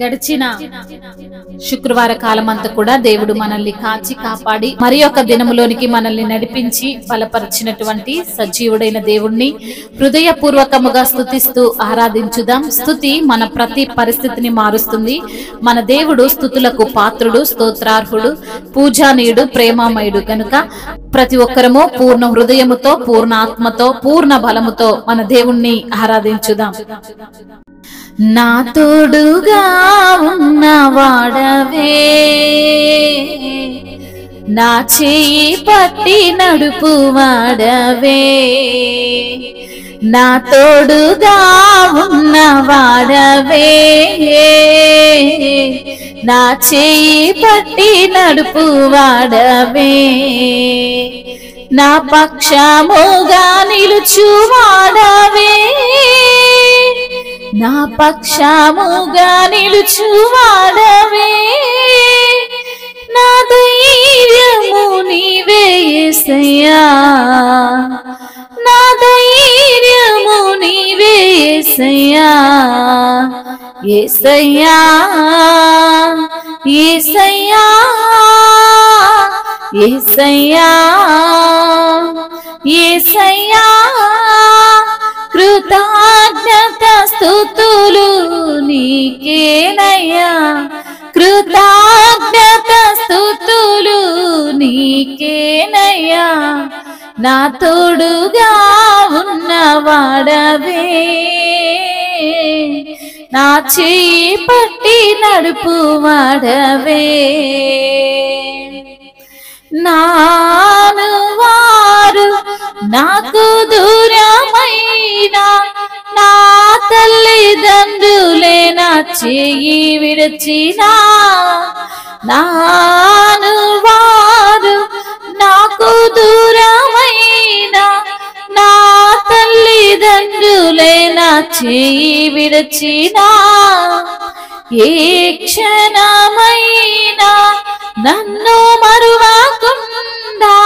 గడిచిన శుక్రవార కాలమంతా కూడా దేవుడు మనల్ని కాచి కాపాడి మరి ఒక దినములోనికి మనల్ని నడిపించి బలపరిచినటువంటి సజీవుడైన దేవుణ్ణి హృదయపూర్వకముగా స్తుతిస్తూ ఆరాధించుదాం. స్తుతి మన ప్రతి పరిస్థితిని మారుస్తుంది. మన దేవుడు స్తుతులకు పాత్రుడు, స్తోత్రార్హుడు, పూజానీయుడు, ప్రేమామయుడు గనుక ప్రతి ఒక్కరము పూర్ణ హృదయముతో, పూర్ణ ఆత్మతో, పూర్ణ బలముతో మన దేవుణ్ణి ఆరాధించుదాం. నా తోడుగా ఉన్నవాడవే, నా చేయి పట్టి నడుపు వాడవే, నా తోడుగా ఉన్నవాడవే, నా చేయి పట్టి నడుపు వాడవే, నా పక్షముగా నిలుచువాడవే, నా పక్షముగా నిలుచువాడవే, నా ధైర్యము నీవే యేసయ్యా, నా ధైర్యము నీవే యేసయ్యా, యేసయ్యా, యేసయ్యా, యేసయ్యా, యేసయ్యా, కృతజ్ఞత స్తుతులు నీకేనయ్యా, కృతజ్ఞత స్తుతులు నీకేనయ్యా, నా తోడుగా ఉన్నవాడవే, నా చేయి పట్టి నడుపు వాడవే, నాను వారు నాకు దూరమైన నా తల్లిదండ్రులే నా చేయి విడిచిన, నాను వారు నాకు దూరమైన నా తల్లిదండ్రులే నా చేయి విడిచిన, ఏ క్షణమైనా నన్ను మరువకుండా,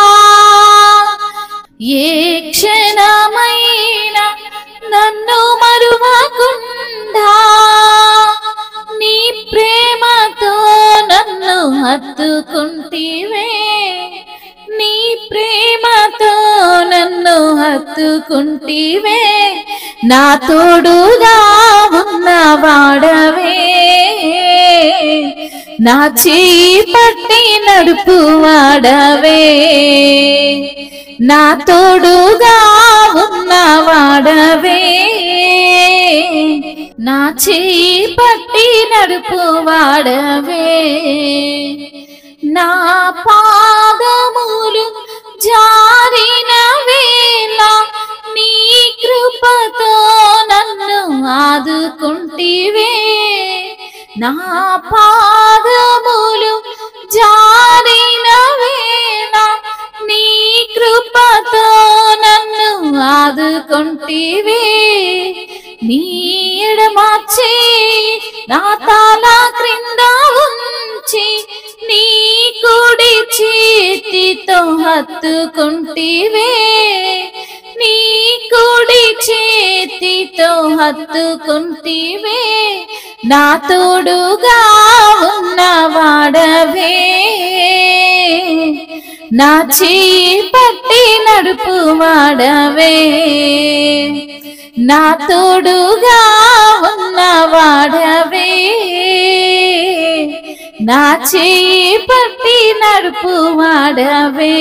ఏ క్షణమైనా నన్ను మరువకుండా, నీ ప్రేమతో నన్ను హత్తుకుంటివే, నీ ప్రేమతో నన్ను హత్తుకుంటివే, నా తోడుగా ఉన్నవాడవే, నా చేయి పట్టి నడుపు వాడవే, నా తోడుగా ఉన్నవాడవే, నా చేయి పట్టి నడుపు వాడవే, నా పాదములు జారిన వేళ నీ కృపతో నన్ను ఆదుకుంటివే, నా పాదములు జారిన వేళ నీ కృపతో నన్ను ఆదుకుంటివే, నీ ఎడమ చేయి నా తల క్రింద ఉంచి, నీ కుడి చేతితో హత్తుకుంటివే, నీ కుడి చేతితో హత్తుకుంటివే, నా తోడుగా ఉన్నవాడవే, నా చేయి పట్టి నడుపు వాడవే, నా తోడుగా ఉన్నవాడవే, నా చేయి పట్టి నడుపు వాడవే,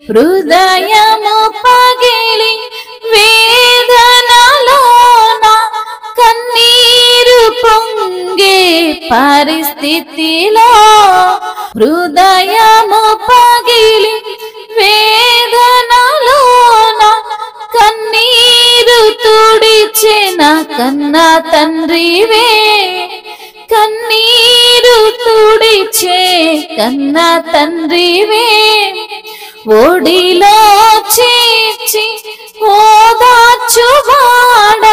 హృదయము పగిలి వేదనలోన కన్నీరు పొంగే పరిస్థితిలో, హృదయము పగిలి వేదనలోన కన్నీరు తుడిచిన కన్నా తండ్రివే, కన్నీరు తుడిచే కన్నా తండ్రివే, ఓడిలో చేర్చి ఓదార్చువాడ,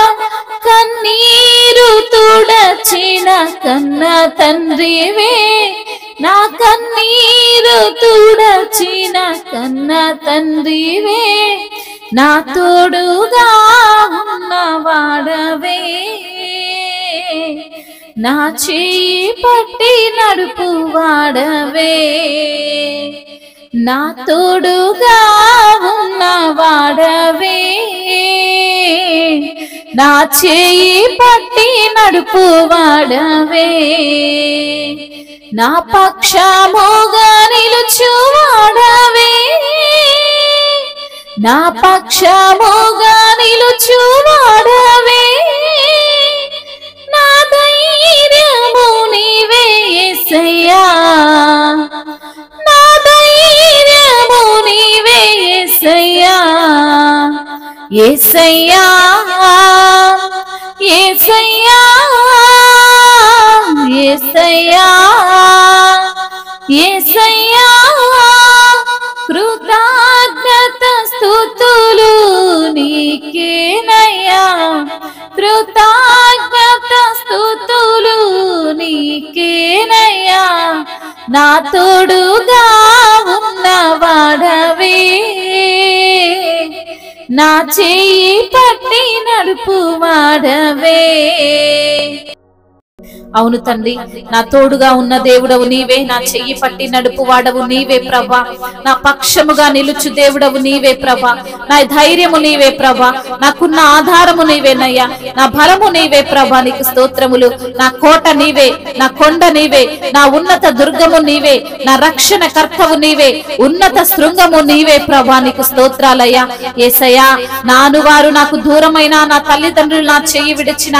కన్నీరు తుడచిన కన్నా తండ్రివే, నా కన్నీరు తుడచిన కన్నా తండ్రివే, నా తోడుగా ఉన్నవాడవే, నా చేయి పట్టి నడుపు వాడవే, నా తోడుగా ఉన్న వాడవే, నా చేయి పట్టి నడుపు వాడవే, నా పక్షముగా నిలుచు వాడవే, నా పక్షముగా నిలుచు వాడవే, నా ధైర్యము నీవే యేసయ్యా, నా ధైర్యము నీవే యేసయ్యా, యేసయ్యా, యేసయ్యా, యేసయ్యా, యేసయ్యా, కృతజ్ఞత స్తుతులు నీకేనయ్యా, కృతజ్ఞత స్తుతులు నీకేనయ్యా, నా తోడుగా ఉన్నవాడవే, నా చేయి పట్టి నడుపు వాడవే. అవును తండ్రి, నా తోడుగా ఉన్న దేవుడవు నీవే, నా చెయ్యి పట్టి నడుపు వాడవు నీవే ప్రభా, నా పక్షముగా నిలుచు దేవుడవు నీవే ప్రభా, నా ధైర్యము నీవే ప్రభా, నాకున్న ఆధారము నీవేనయ్యా, నా బలము నీవే ప్రభా, నీకు స్తోత్రములు. నా కోట నీవే, నా కొండ నీవే, నా ఉన్నత దుర్గము నీవే, నా రక్షణ కర్తవు నీవే, ఉన్నత శృంగము నీవే ప్రభా, నీకు స్తోత్రాలయ్యా. యేసయ్యా, నాను వారు నాకు దూరమైన, నా తల్లిదండ్రులు నా చెయ్యి విడిచిన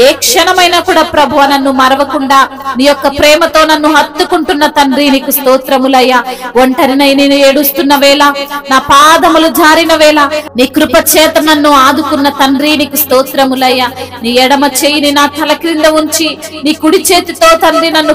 ఏ క్షణమైనా కూడా ప్రభు నన్ను మరవకుండా నీ యొక్క ప్రేమతో నన్ను హత్తుకుంటున్న తండ్రి, నీకు స్తోత్రములయ్యా. ఒంటరినై నేను ఏడుస్తున్న వేళ, నా పాదములు జారిన వేళ నీ కృప చేత నన్ను ఆదుకున్న తండ్రి, నీకు స్తోత్రములయ్యా. నీ ఎడమ చేయిని నా తల క్రింద ఉంచి నీ కుడి చేతితో తండ్రి నన్ను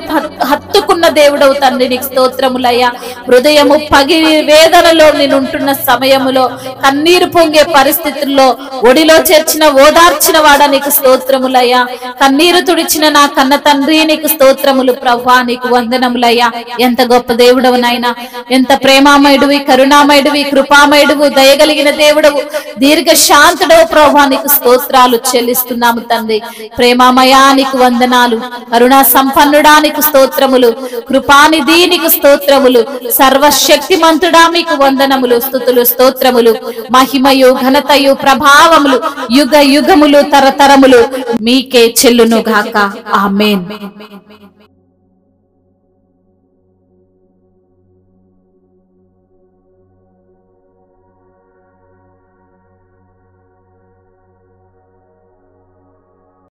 హత్తుకున్న దేవుడవు తండ్రి, నీకు స్తోత్రములయ్యా. హృదయము పగిలి వేదనలో నేనుంటున్న సమయములో, కన్నీరు పొంగే పరిస్థితుల్లో ఒడిలో చేర్చిన ఓదార్చిన వాడ, నీకు స్తోత్రములయ్యా. కన్నీరు తుడిచిన నా కన్న తండ్రి, నీకు స్తోత్రములు ప్రభా, నీకు వందనములయ్యా. ఎంత గొప్ప దేవుడవు నాయనా, ఎంత ప్రేమామయుడివి, కరుణామయుడివి, కృపామయుడువు, దయగలిగిన దేవుడవు, దీర్ఘ శాంతుడవు ప్రభా, నీకు స్తోత్రాలు చెల్లిస్తున్నాము తండ్రి. ప్రేమామయా నీకు వందనాలు, కరుణా సంపన్నుడా నీకు స్తోత్రములు, కృపానిధి నీకు స్తోత్రములు, సర్వశక్తిమంతుడా మీకు వందనములు, స్తుతులు, స్తోత్రములు, మహిమయు, ఘనతయు, ప్రభావములు యుగ యుగములు తరతరములు మీకే చెల్లును గాక. ఆమేన్.